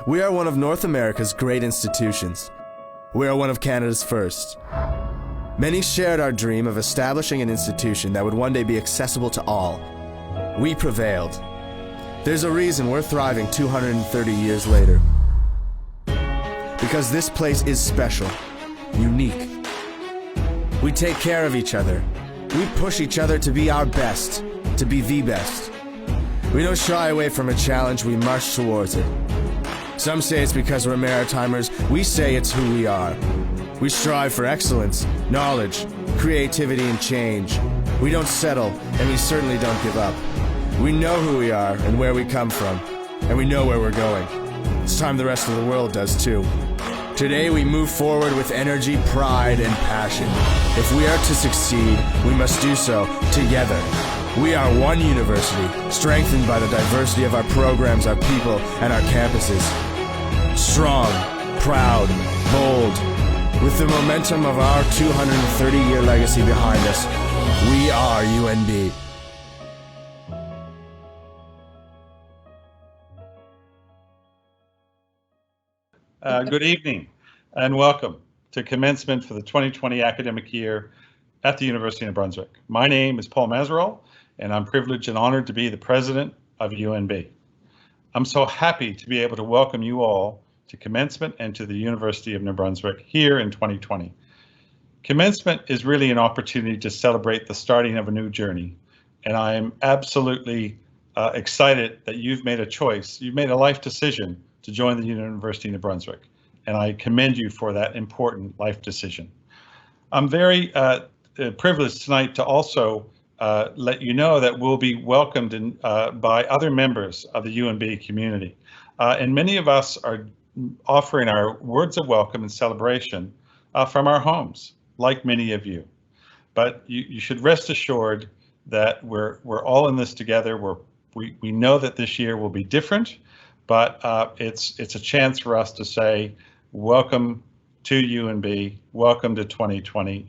We are one of North America's great institutions. We are one of Canada's first. Many shared our dream of establishing an institution that would one day be accessible to all. We prevailed. There's a reason we're thriving 230 years later. Because this place is special, unique. We take care of each other. We push each other to be our best, to be the best. We don't shy away from a challenge, we march towards it. Some say it's because we're Maritimers, we say it's who we are. We strive for excellence, knowledge, creativity, and change. We don't settle, and we certainly don't give up. We know who we are and where we come from, and we know where we're going. It's time the rest of the world does too. Today we move forward with energy, pride, and passion. If we are to succeed, we must do so together. We are one university, strengthened by the diversity of our programs, our people, and our campuses. Strong, proud, bold. With the momentum of our 230-year legacy behind us, we are UNB. Good evening and welcome to commencement for the 2020 academic year at the University of New Brunswick. My name is Paul Mazerolle, and I'm privileged and honored to be the president of UNB. I'm so happy to be able to welcome you all to commencement and to the University of New Brunswick here in 2020. Commencement is really an opportunity to celebrate the starting of a new journey, and I am absolutely excited that you've made a choice, you've made a life decision to join the University of New Brunswick, and I commend you for that important life decision. I'm very privileged tonight to also let you know that we'll be welcomed by other members of the UNB community. And many of us are offering our words of welcome and celebration from our homes, like many of you. But you should rest assured that we're all in this together. We know that this year will be different, but it's a chance for us to say welcome to UNB, welcome to 2020.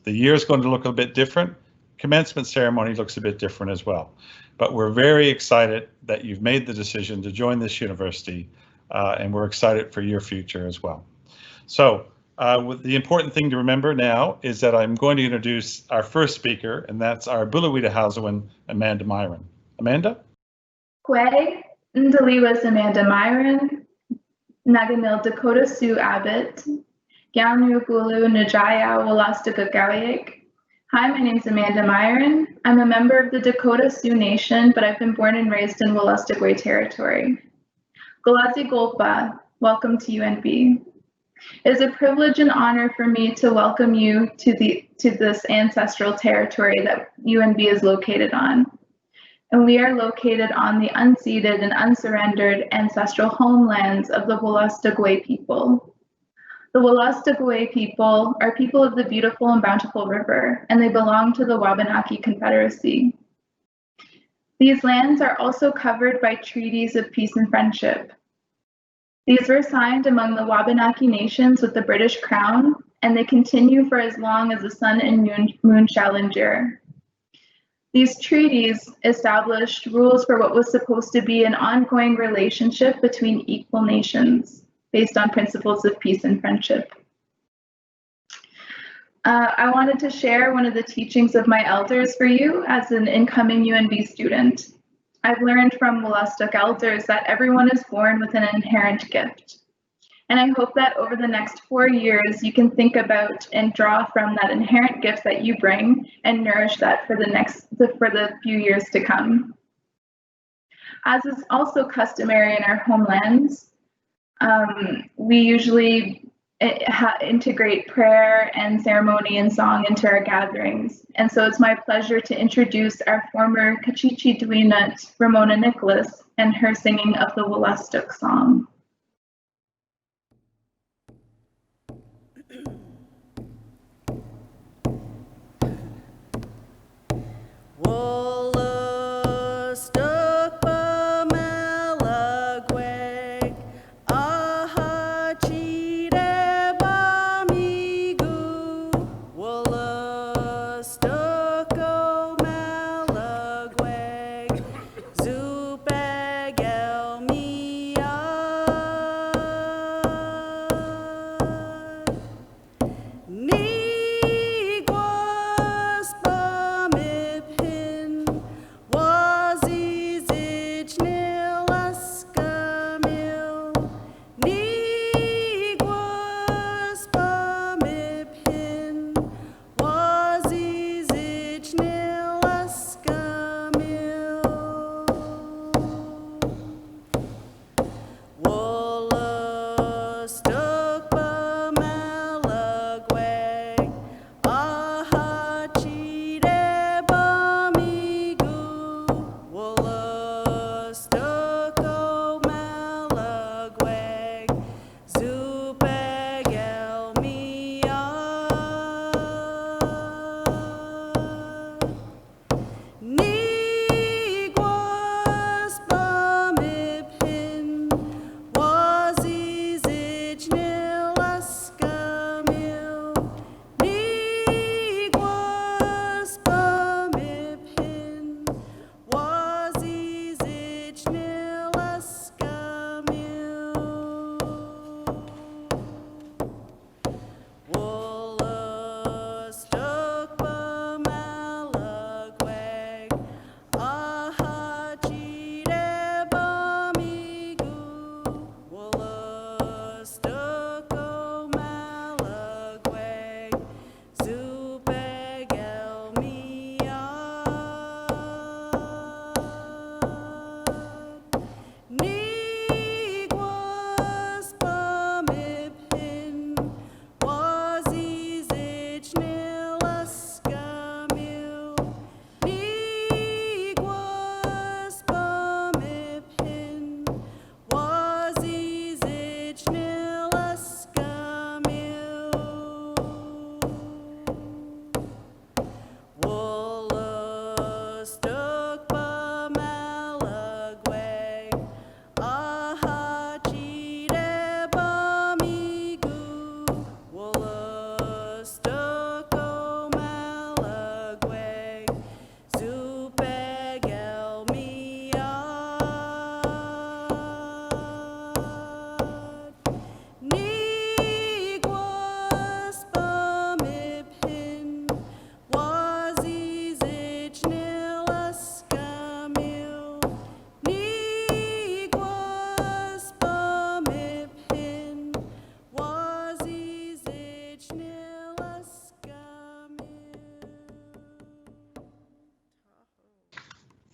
The year's going to look a bit different. Commencement ceremony looks a bit different as well. But we're very excited that you've made the decision to join this university, and we're excited for your future as well. So the important thing to remember now is that I'm going to introduce our first speaker, and that's our Buluwita Hausawan, Amanda Myron. Amanda? Kwe Ndaliwas Amanda Myron, Nagamil Dakota Sioux Abbott, Galnu Gulu Najaya Walastakagawyik. Hi, my name is Amanda Myron. I'm a member of the Dakota Sioux Nation, but I've been born and raised in Wolastoqey Territory. Golazi Golpa, welcome to UNB. It is a privilege and honor for me to welcome you to this ancestral territory that UNB is located on. And we are located on the unceded and unsurrendered ancestral homelands of the Wolastoqey people. The Wolastoqey people are people of the beautiful and bountiful river, and they belong to the Wabanaki Confederacy. These lands are also covered by treaties of peace and friendship. These were signed among the Wabanaki nations with the British Crown, and they continue for as long as the sun and moon shall endure. These treaties established rules for what was supposed to be an ongoing relationship between equal nations based on principles of peace and friendship. I wanted to share one of the teachings of my elders for you as an incoming UNB student. I've learned from Wolastoq elders that everyone is born with an inherent gift. And I hope that over the next 4 years, you can think about and draw from that inherent gift that you bring and nourish that for the few years to come. As is also customary in our homelands, we usually integrate prayer and ceremony and song into our gatherings. And so it's my pleasure to introduce our former Kachichi Dwinut, Ramona Nicholas, and her singing of the Wolastoq song. Zupegel mia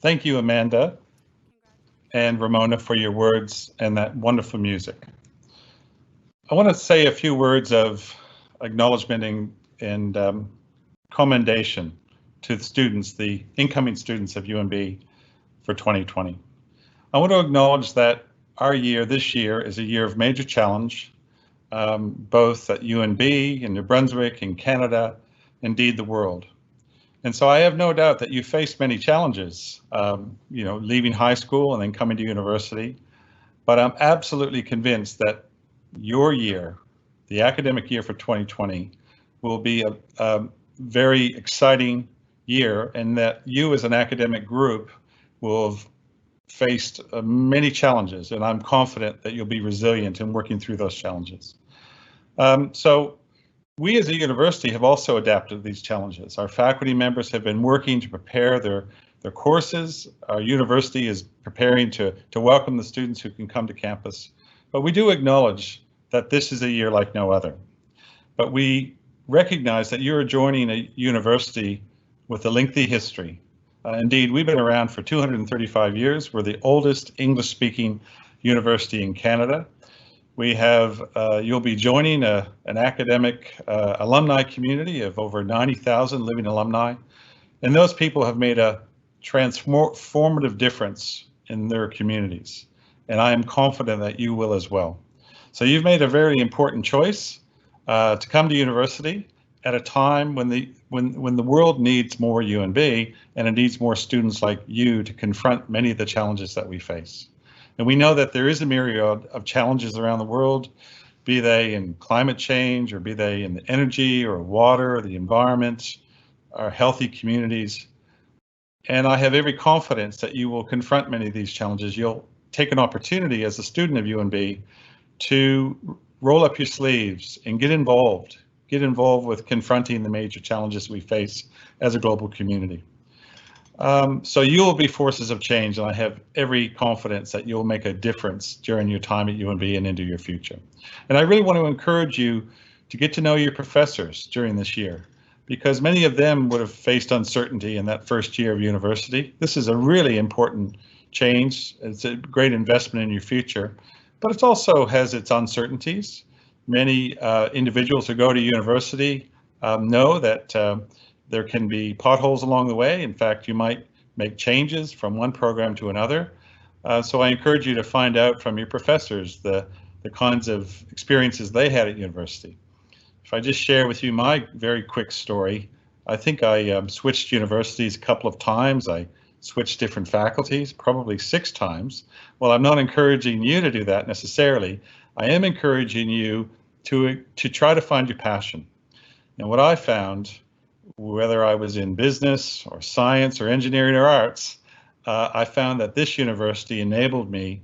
Thank you, Amanda and Ramona, for your words and that wonderful music. I want to say a few words of acknowledgement and commendation to the students, the incoming students of UNB for 2020. I want to acknowledge that our year, this year, is a year of major challenge, both at UNB, in New Brunswick, in Canada, indeed the world. And so I have no doubt that you faced many challenges, leaving high school and then coming to university. But I'm absolutely convinced that your year, the academic year for 2020, will be a very exciting year, and that you as an academic group will have faced many challenges, and I'm confident that you'll be resilient in working through those challenges. So we as a university have also adapted to these challenges. Our faculty members have been working to prepare their courses. Our university is preparing to welcome the students who can come to campus. But we do acknowledge that this is a year like no other. But we recognize that you're joining a university with a lengthy history. Indeed, we've been around for 235 years. We're the oldest English-speaking university in Canada. We have, you'll be joining an academic alumni community of over 90,000 living alumni. And those people have made a transformative difference in their communities. And I am confident that you will as well. So you've made a very important choice to come to university at a time when the world needs more UNB, and it needs more students like you to confront many of the challenges that we face. And we know that there is a myriad of challenges around the world, be they in climate change, or be they in the energy or water or the environment, or healthy communities. And I have every confidence that you will confront many of these challenges. You'll take an opportunity as a student of UNB to roll up your sleeves and get involved with confronting the major challenges we face as a global community. So you will be forces of change, and I have every confidence that you'll make a difference during your time at UNB and into your future. And I really want to encourage you to get to know your professors during this year, because many of them would have faced uncertainty in that first year of university. This is a really important change. It's a great investment in your future, but it also has its uncertainties. Many individuals who go to university know that there can be potholes along the way. In fact, you might make changes from one program to another. So I encourage you to find out from your professors the kinds of experiences they had at university. If I just share with you my very quick story, I think I switched universities a couple of times. I switched different faculties, probably 6 times. Well, I'm not encouraging you to do that necessarily. I am encouraging you to try to find your passion. And what I found, whether I was in business or science or engineering or arts, I found that this university enabled me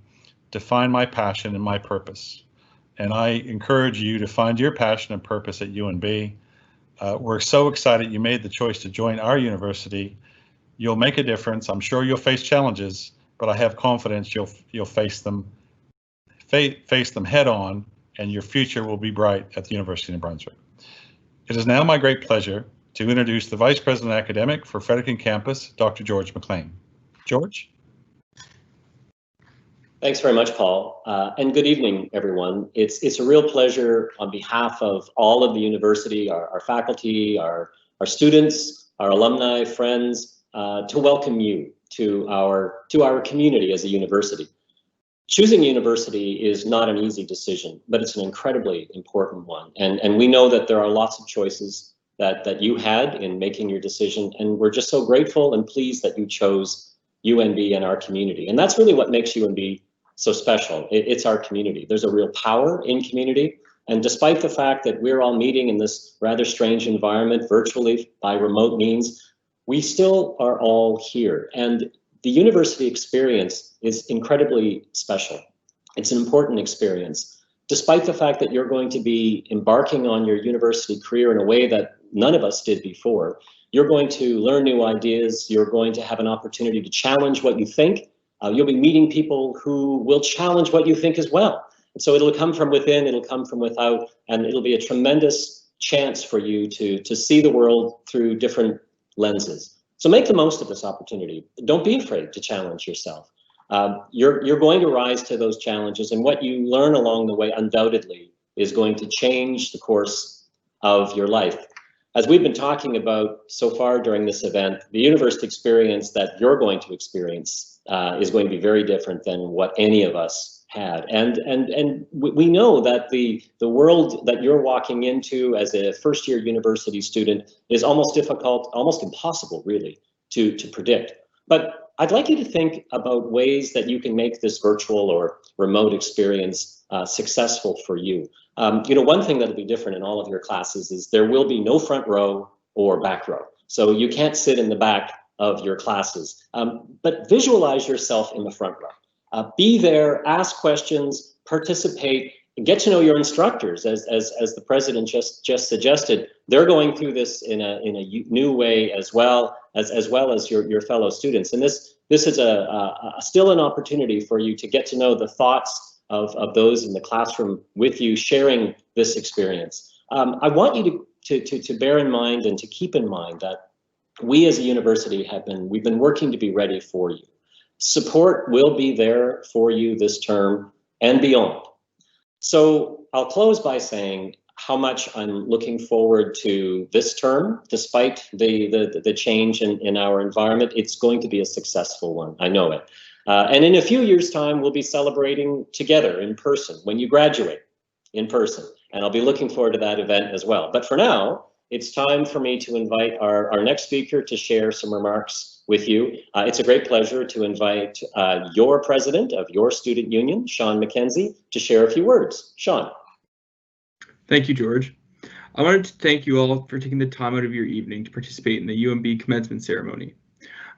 to find my passion and my purpose. And I encourage you to find your passion and purpose at UNB. We're so excited you made the choice to join our university. You'll make a difference. I'm sure you'll face challenges, but I have confidence you'll face them head on, and your future will be bright at the University of New Brunswick. It is now my great pleasure to introduce the Vice President Academic for Fredericton Campus, Dr. George MacLean. George? Thanks very much, Paul, and good evening, everyone. It's a real pleasure on behalf of all of the university, our faculty, our students, our alumni, friends, to welcome you to our community as a university. Choosing university is not an easy decision, but it's an incredibly important one. And we know that there are lots of choices that you had in making your decision, and we're just so grateful and pleased that you chose UNB and our community. And that's really what makes UNB so special. It's our community. There's a real power in community. And despite the fact that we're all meeting in this rather strange environment virtually by remote means, we still are all here. And the university experience is incredibly special. It's an important experience. Despite the fact that you're going to be embarking on your university career in a way that none of us did before, you're going to learn new ideas. You're going to have an opportunity to challenge what you think. You'll be meeting people who will challenge what you think as well. And so it'll come from within, it'll come from without, and it'll be a tremendous chance for you to see the world through different lenses. So make the most of this opportunity. Don't be afraid to challenge yourself. You're going to rise to those challenges, and what you learn along the way undoubtedly is going to change the course of your life. As we've been talking about so far during this event, the university experience that you're going to experience is going to be very different than what any of us had. And we know that the world that you're walking into as a first-year university student is almost difficult, almost impossible really to predict. But I'd like you to think about ways that you can make this virtual or remote experience successful for you. One thing that'll be different in all of your classes is there will be no front row or back row. So you can't sit in the back of your classes, but visualize yourself in the front row. Be there, ask questions, participate, and get to know your instructors. As the president just suggested, they're going through this in a new way as well as your fellow students. And this is still an opportunity for you to get to know the thoughts of those in the classroom with you, sharing this experience. I want you to bear in mind and to keep in mind that we as a university we've been working to be ready for you. Support will be there for you this term and beyond. So I'll close by saying how much I'm looking forward to this term. Despite the change in our environment, it's going to be a successful one, I know it. And in a few years' time, we'll be celebrating together in person when you graduate in person. And I'll be looking forward to that event as well. But for now, it's time for me to invite our next speaker to share some remarks with you. It's a great pleasure to invite your president of your student union, Sean McKenzie, to share a few words. Sean. Thank you, George. I wanted to thank you all for taking the time out of your evening to participate in the UNB commencement ceremony.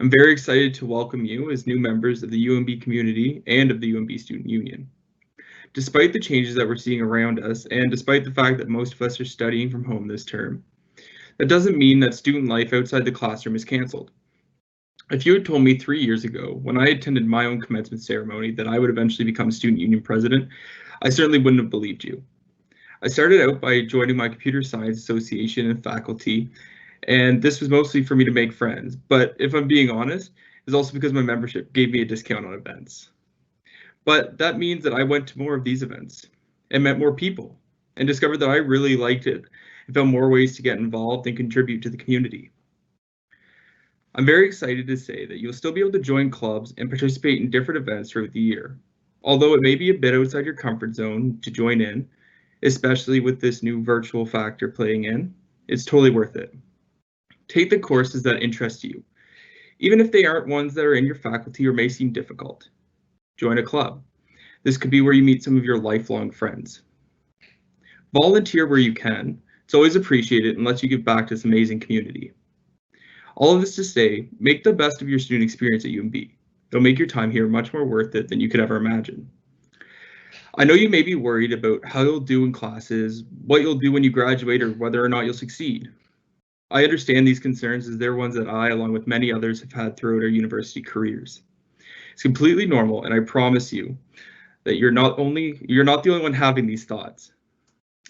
I'm very excited to welcome you as new members of the UNB community and of the UNB Student Union. Despite the changes that we're seeing around us, and despite the fact that most of us are studying from home this term, that doesn't mean that student life outside the classroom is canceled. If you had told me 3 years ago, when I attended my own commencement ceremony, that I would eventually become student union president, I certainly wouldn't have believed you. I started out by joining my computer science association and faculty, and this was mostly for me to make friends. But if I'm being honest, it's also because my membership gave me a discount on events. But that means that I went to more of these events and met more people and discovered that I really liked it and found more ways to get involved and contribute to the community. I'm very excited to say that you'll still be able to join clubs and participate in different events throughout the year. Although it may be a bit outside your comfort zone to join in, especially with this new virtual factor playing in, it's totally worth it. Take the courses that interest you, even if they aren't ones that are in your faculty or may seem difficult. Join a club. This could be where you meet some of your lifelong friends. Volunteer where you can. It's always appreciated and lets you give back to this amazing community. All of this to say, make the best of your student experience at UNB. It'll make your time here much more worth it than you could ever imagine. I know you may be worried about how you'll do in classes, what you'll do when you graduate, or whether or not you'll succeed. I understand these concerns as they're ones that I, along with many others, have had throughout our university careers. It's completely normal, and I promise you that you're not the only one having these thoughts.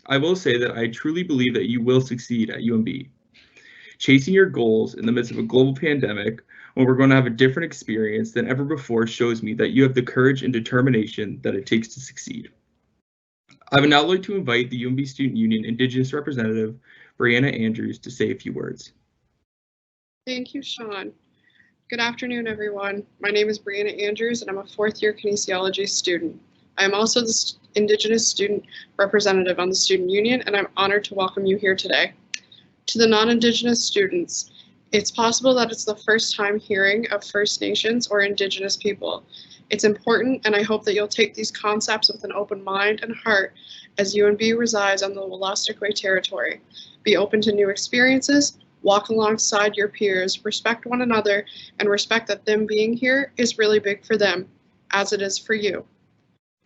I will say that I truly believe that you will succeed at UNB. Chasing your goals in the midst of a global pandemic, when we're going to have a different experience than ever before, shows me that you have the courage and determination that it takes to succeed. I would now like to invite the UNB Student Union Indigenous Representative, Brianna Andrews, to say a few words. Thank you, Sean. Good afternoon, everyone. My name is Brianna Andrews, and I'm a fourth-year kinesiology student. I am also the Indigenous Student Representative on the Student Union, and I'm honored to welcome you here today. To the non-Indigenous students, it's possible that it's the first time hearing of First Nations or Indigenous people. It's important, and I hope that you'll take these concepts with an open mind and heart as UNB resides on the Wolastoqey territory. Be open to new experiences, walk alongside your peers, respect one another, and respect that them being here is really big for them, as it is for you.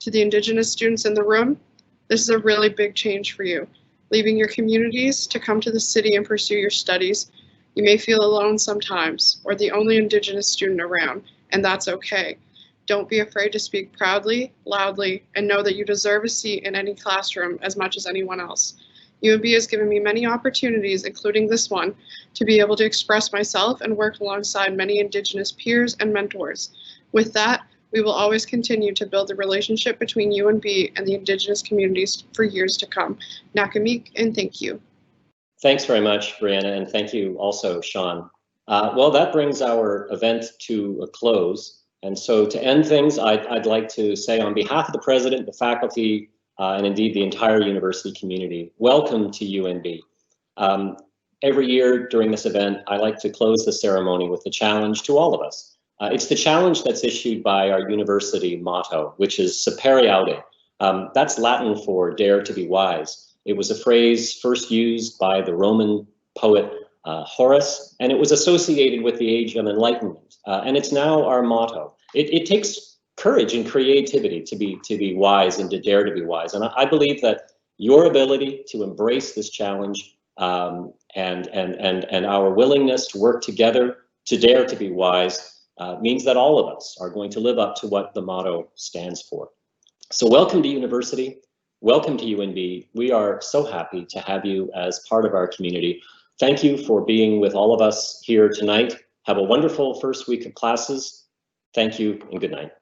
To the Indigenous students in the room, this is a really big change for you. Leaving your communities to come to the city and pursue your studies, you may feel alone sometimes, or the only Indigenous student around, and that's okay. Don't be afraid to speak proudly, loudly, and know that you deserve a seat in any classroom as much as anyone else. UNB has given me many opportunities, including this one, to be able to express myself and work alongside many Indigenous peers and mentors. With that, we will always continue to build the relationship between UNB and the Indigenous communities for years to come. Nakamik, and thank you. Thanks very much, Brianna, and thank you also, Sean. Well, that brings our event to a close. And so to end things, I'd like to say on behalf of the president, the faculty, and indeed the entire university community, welcome to UNB. Every year during this event, I like to close the ceremony with a challenge to all of us. It's the challenge that's issued by our university motto, which is Sapere Aude. That's Latin for dare to be wise. It was a phrase first used by the Roman poet Horace, and it was associated with the Age of Enlightenment. And it's now our motto. It takes courage and creativity to be wise and to dare to be wise. And I believe that your ability to embrace this challenge and our willingness to work together to dare to be wise means that all of us are going to live up to what the motto stands for. So welcome to university. Welcome to UNB. We are so happy to have you as part of our community. Thank you for being with all of us here tonight. Have a wonderful first week of classes. Thank you and good night.